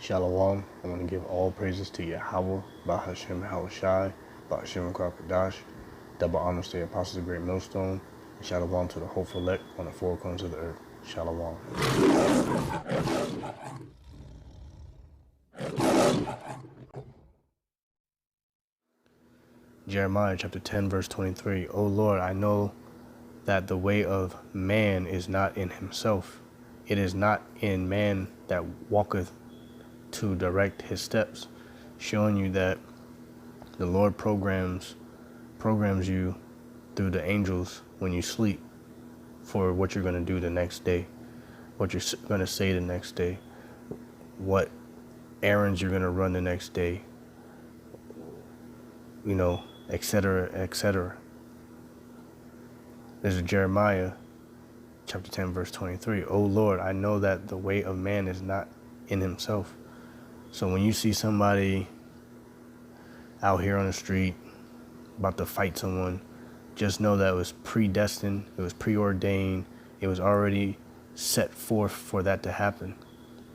Shalom. I want to give all praises to Yahweh, Bahashem Hawashai, Bahashem Kwakadash, double honors to the apostles of Great Millstone, and Shalom to the hopeful elect on the four corners of the earth. Shalom. Jeremiah chapter 10, verse 23. O Lord, I know that the way of man is not in himself. It is not in man that walketh to direct his steps, showing you that the Lord programs you through the angels when you sleep for what you're going to do the next day, what you're going to say the next day, what errands you're going to run the next day, etc., etc. This is Jeremiah chapter 10, verse 23. O Lord, I know that the way of man is not in himself. So when you see somebody out here on the street about to fight someone, just know that it was predestined, it was preordained, it was already set forth for that to happen.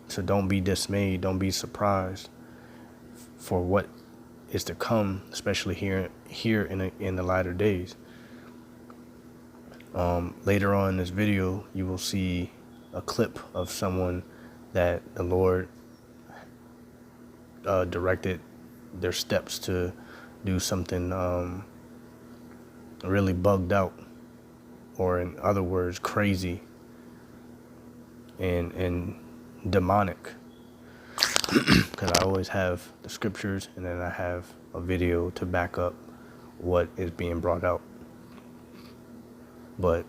So don't be dismayed, don't be surprised for what is to come, especially here in the latter days. Later on in this video, you will see a clip of someone that the Lord directed their steps to do something really bugged out, or in other words, crazy and demonic. Because I always have the scriptures and then I have a video to back up what is being brought out. But,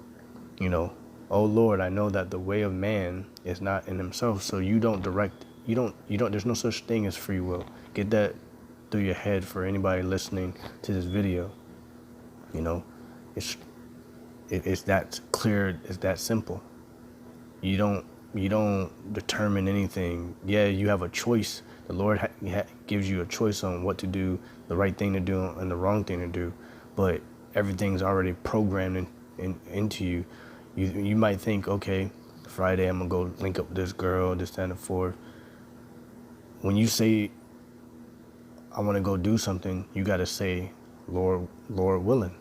oh Lord, I know that the way of man is not in himself. So you don't direct, there's no such thing as free will. Get that through your head for anybody listening to this video. It's that clear, it's that simple. You don't determine anything. Yeah, you have a choice. The Lord gives you a choice on what to do, the right thing to do and the wrong thing to do. But everything's already programmed into you. You might think, okay, Friday I'm gonna go link up with this girl, this, that, and the fourth. When you say I want to go do something, you got to say, Lord willing.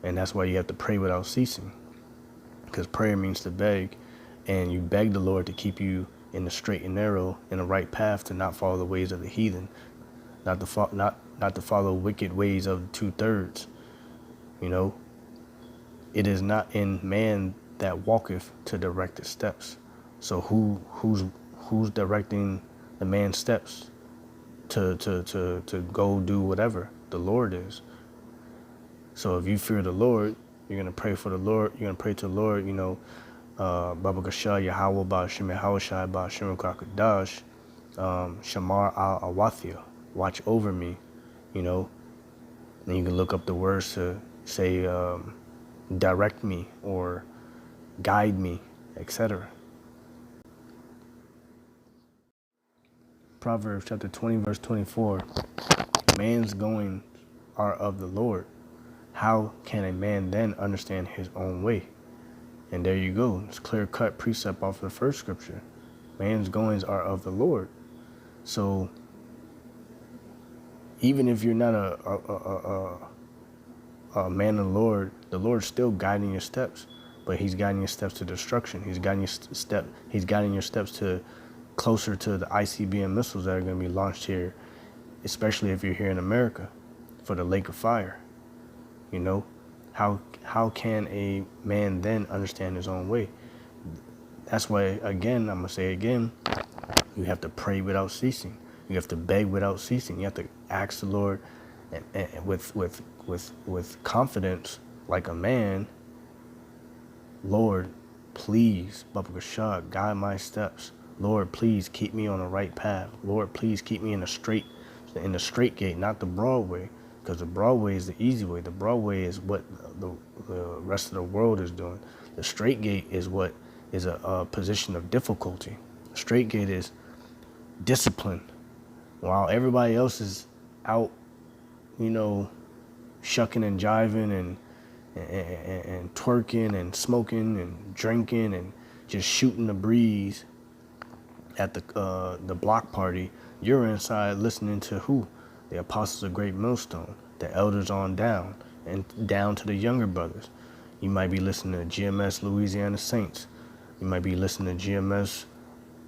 And that's why you have to pray without ceasing, because prayer means to beg, and you beg the Lord to keep you in the straight and narrow, in the right path, to not follow the ways of the heathen, not to follow wicked ways of 2/3. It is not in man that walketh to direct his steps. So who's directing the man's steps to go do whatever? The Lord is. So if you fear the Lord, you're gonna pray for the Lord. You're gonna pray to the Lord. Baba Gasha Yahweh Ba'Shem Hawashai Ba'Shem Kwakadash, Shamar Al Awathia, watch over me. Then you can look up the words to say, direct me or guide me, etc. Proverbs chapter 20, verse 24. Man's goings are of the Lord. How can a man then understand his own way? And there you go. It's clear-cut precept off the first scripture. Man's goings are of the Lord. So even if you're not a man of the Lord's still guiding your steps, but he's guiding your steps to destruction. He's guiding your steps to closer to the ICBM missiles that are going to be launched here, especially if you're here in America, for the lake of fire. How can a man then understand his own way? That's why, again, I'm gonna say again, you have to pray without ceasing. You have to beg without ceasing. You have to ask the Lord and with confidence, like a man. Lord, please, Baba Gashad, guide my steps. Lord, please keep me on the right path. Lord, please keep me in the straight gate, not the broad way, because the broad way is the easy way. The broad way is what the rest of the world is doing. The straight gate is what is a position of difficulty. The straight gate is discipline. While everybody else is out, shucking and jiving and twerking and smoking and drinking and just shooting the breeze, at the block party, you're inside listening to who? The Apostles of Great Millstone, the elders on down, and down to the younger brothers. You might be listening to GMS Louisiana Saints. You might be listening to GMS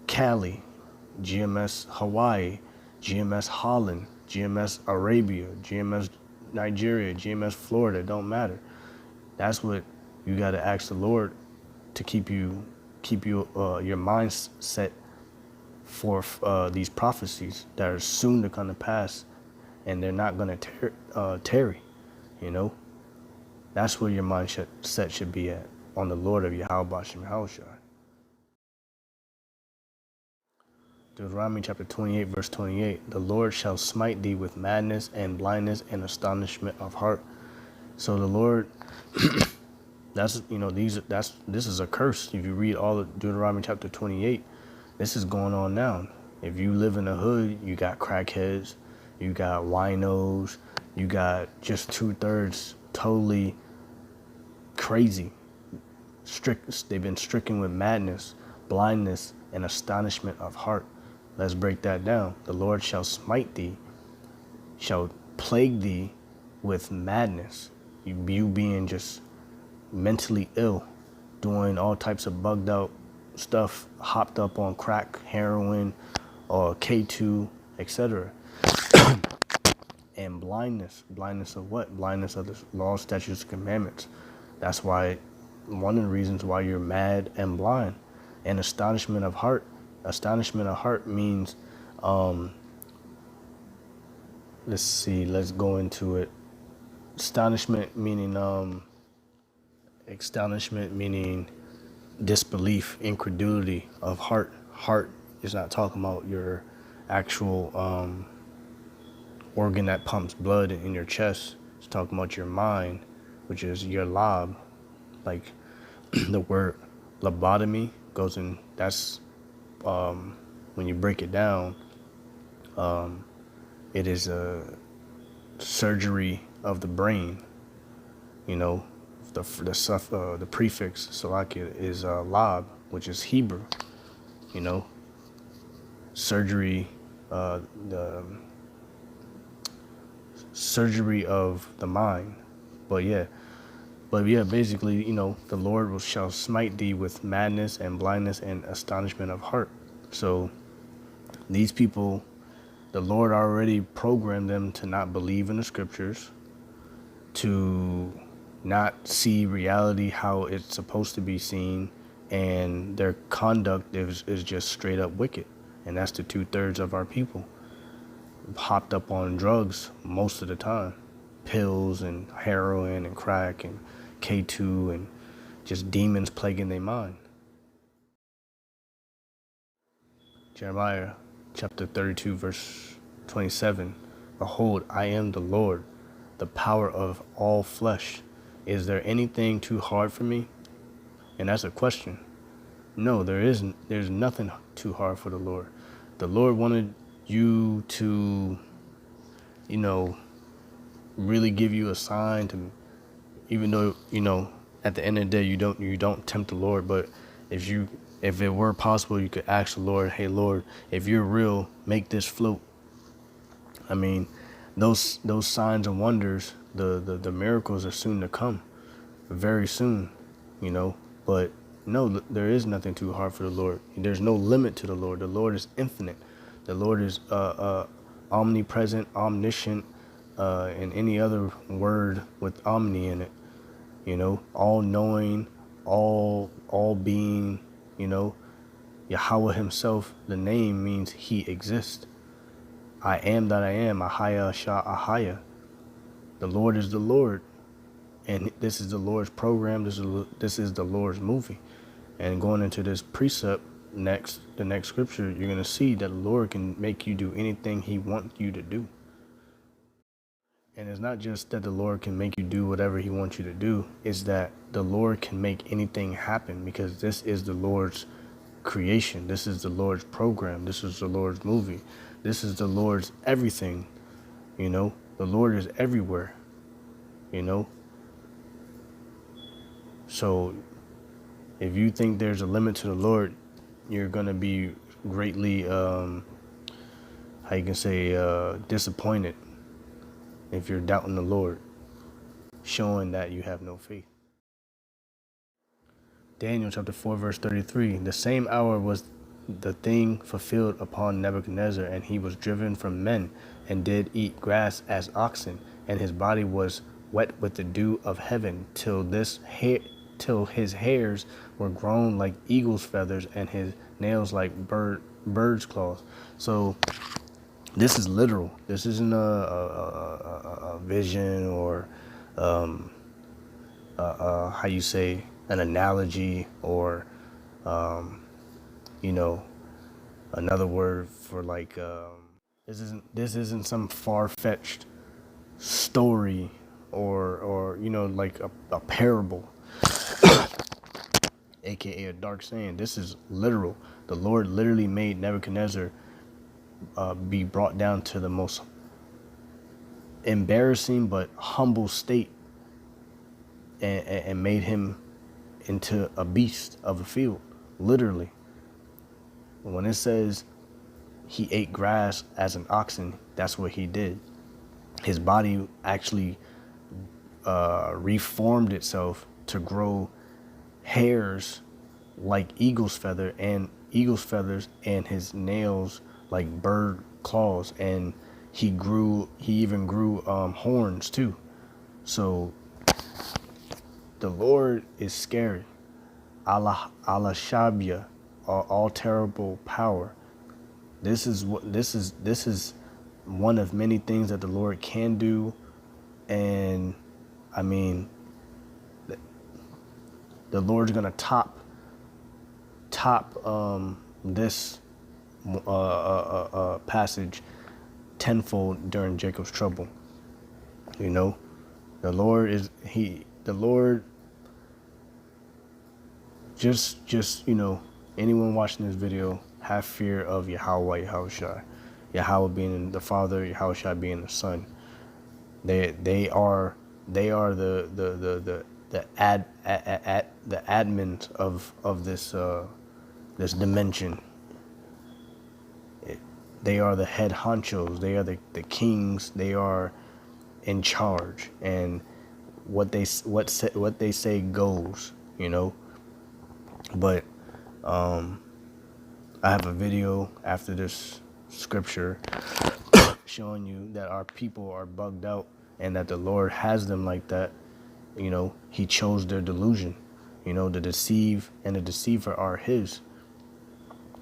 Cali, GMS Hawaii, GMS Holland, GMS Arabia, GMS Nigeria, GMS Florida. It don't matter. That's what you got to ask the Lord to keep you your mind set for these prophecies that are soon to come to pass, and they're not going to tarry. You know, that's where your mindset should be at, on the Lord of Yahweh Bashem Yahushua. Deuteronomy chapter 28, verse 28. The Lord shall smite thee with madness and blindness and astonishment of heart. So the Lord, this is a curse. If you read all of Deuteronomy chapter 28, this is going on now. If you live in the hood, you got crackheads, you got winos, you got just 2/3 totally crazy. They've been stricken with madness, blindness, and astonishment of heart. Let's break that down. The Lord shall smite thee, shall plague thee with madness. You being just mentally ill, doing all types of bugged out stuff, hopped up on crack, heroin, or K2, etc. And blindness of what? Blindness of the law, statutes, and commandments. That's why, one of the reasons why you're mad and blind. And astonishment of heart means, let's go into it. Astonishment meaning disbelief, incredulity of heart. Heart is not talking about your actual organ that pumps blood in your chest. It's talking about your mind, which is your lob. Like the word lobotomy goes in, that's when you break it down, it is a surgery of the brain. You know, the prefix salakia is lob, which is Hebrew. You know, surgery, the surgery of the mind. But yeah, basically, you know, the Lord shall smite thee with madness and blindness and astonishment of heart. So these people, the Lord already programmed them to not believe in the scriptures, to not see reality how it's supposed to be seen, and their conduct is just straight up wicked. And that's the 2/3 of our people, hopped up on drugs most of the time, pills and heroin and crack and K2, and just demons plaguing their mind. Jeremiah chapter 32, verse 27. Behold, I am the Lord, the power of all flesh. Is there anything too hard for me? And that's a question. No, there isn't. There's nothing too hard for the Lord. The Lord wanted you to, you know, really give you a sign to, even though, you know, at the end of the day, you don't tempt the Lord. But if it were possible, you could ask the Lord, hey, Lord, if you're real, make this float. I mean, those signs and wonders, the miracles are soon to come, very soon, you know. But no, there is nothing too hard for the Lord. There's no limit to the Lord. The Lord is infinite. The Lord is omnipresent, omniscient, and any other word with omni in it. You know, all knowing, all being. You know, Yahweh himself, the name means he exists. I am that I am, Ahaya Shah Ahaya. The Lord is the Lord. And this is the Lord's program. This is the Lord's movie. And going into this precept, the next scripture, you're going to see that the Lord can make you do anything he wants you to do. And it's not just that the Lord can make you do whatever he wants you to do. It's that the Lord can make anything happen, because this is the Lord's creation. This is the Lord's program. This is the Lord's movie. This is the Lord's everything. You know, the Lord is everywhere. You know, so if you think there's a limit to the Lord, you're going to be greatly, how you can say, disappointed if you're doubting the Lord, showing that you have no faith. Daniel chapter 4, verse 33. The same hour was the thing fulfilled upon Nebuchadnezzar, and he was driven from men, and did eat grass as oxen, and his body was wet with the dew of heaven, till his hairs were grown like eagle's feathers, and his nails like bird's claws. So this is literal. This isn't a vision or how you say, an analogy, or you know, another word for like, this isn't some far-fetched story, or like a parable, aka a dark saying. This is literal. The Lord literally made Nebuchadnezzar be brought down to the most embarrassing but humble state, and made him into a beast of the field, literally. When it says he ate grass as an oxen, that's what he did. His body actually reformed itself to grow hairs like eagle's feathers, and his nails like bird claws, and he even grew horns too. So the Lord is scary. Allah Shabia, all terrible power. This is one of many things that the Lord can do. And I mean, the Lord's gonna top this passage tenfold during Jacob's trouble. You know, the Lord just anyone watching this video, have fear of Yahushua, Yahweh being the Father, Yahushua being the Son. They are the admins of this dimension. They are the head honchos. They are the kings. They are in charge, and what they say goes. But I have a video after this scripture showing you that our people are bugged out, and that the Lord has them like that. He chose their delusion. To deceive, and the deceiver are his.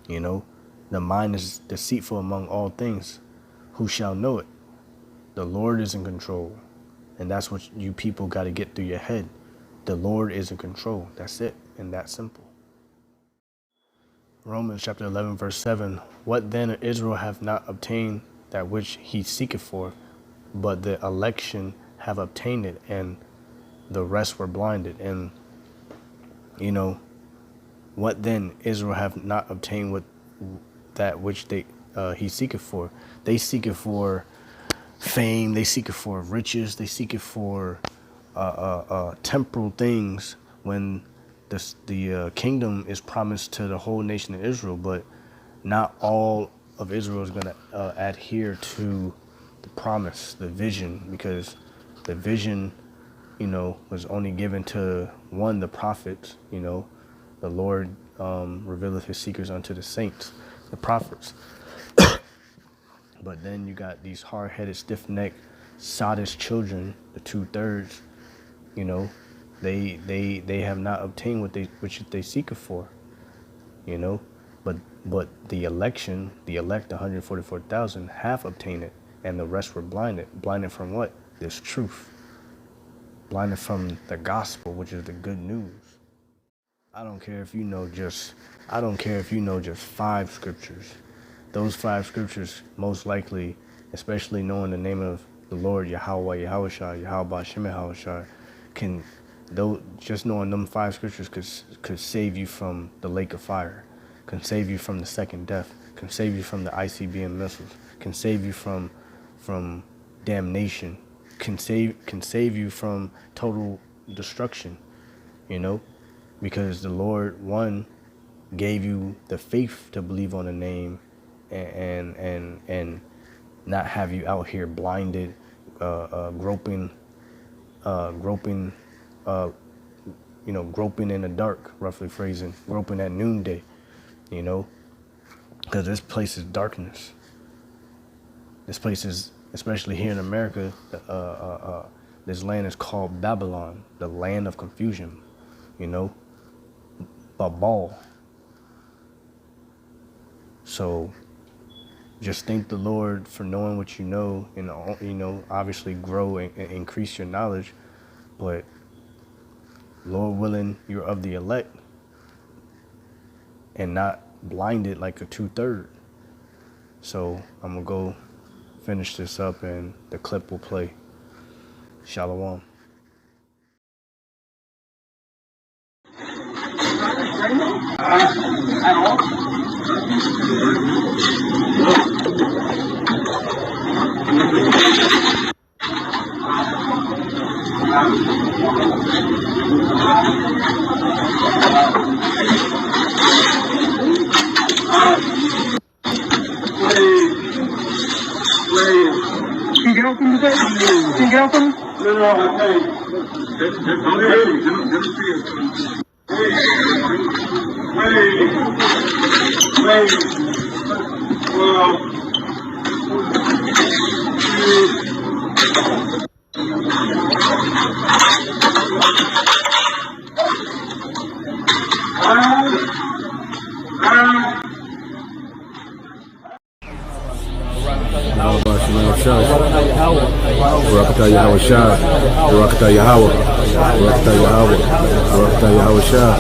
The mind is deceitful among all things. Who shall know it? The Lord is in control. And that's what you people got to get through your head. The Lord is in control. That's it. And that's simple. Romans chapter 11, verse 7. What then Israel have not obtained that which he seeketh for, but the election have obtained it, and the rest were blinded. And, what then Israel have not obtained with that which he seeketh for? They seek it for fame. They seek it for riches. They seek it for temporal things, when the kingdom is promised to the whole nation of Israel. But not all of Israel is going to adhere to the promise, the vision, because the vision, was only given to the prophets. The Lord revealeth his secrets unto the saints, the prophets. But then you got these hard-headed, stiff-necked, sottish children, the 2/3. They have not obtained which they seek it for. But the elect, the 144,000, have obtained it, and the rest were blinded. Blinded from what? This truth. Blinded from the gospel, which is the good news. I don't care if you know just 5 scriptures. Those 5 scriptures, most likely, especially knowing the name of the Lord, Yahweh, Yahushua, Yahweh, Shem, Yahushua, just knowing them 5 scriptures could save you from the lake of fire, can save you from the second death, can save you from the ICBM missiles, can save you from damnation, can save you from total destruction, because the Lord, gave you the faith to believe on the name, and not have you out here blinded, groping, groping, groping in the dark, roughly phrasing, groping at noonday, because this place is darkness. This place is, especially here in America, this land is called Babylon, the land of confusion, Babal. So just thank the Lord for knowing what you know, and obviously grow and increase your knowledge. But Lord willing, you're of the elect and not blinded like a 2/3. So I'm gonna go finish this up and the clip will play. Shalom. Barakatah Yahweh Shah, Barakatah Yahweh, Barakatah Yahweh, Barakatah Yahweh Shah.